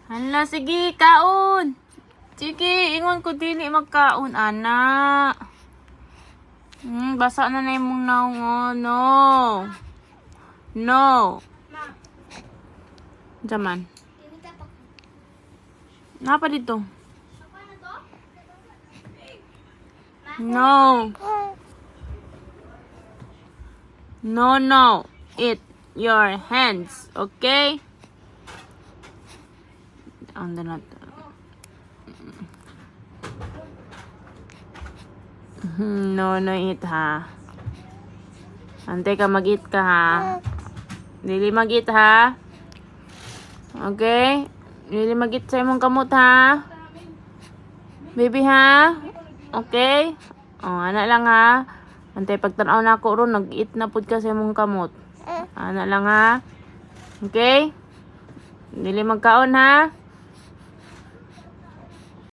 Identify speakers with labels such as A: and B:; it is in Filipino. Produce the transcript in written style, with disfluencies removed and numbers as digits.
A: Hala, sige, kaon. Sige, ingon ko dili magkaon, ana. Basa na imong naong, oh. No. No. Jaman. Napa dito? No. No, no. Eat your hands, okay? Ando na to. No, no eat ha. Antay ka mag-eat ka ha. Dili mag-eat ha. Okay? Dili mag-eat sa imong kamot ha. Baby ha. Okay? Oh, ana lang ha. Antay pagtanaw na ako ron, nag-eat na pud ka sa imong kamot. Ana lang ha. Okay? Dili magkaon ha.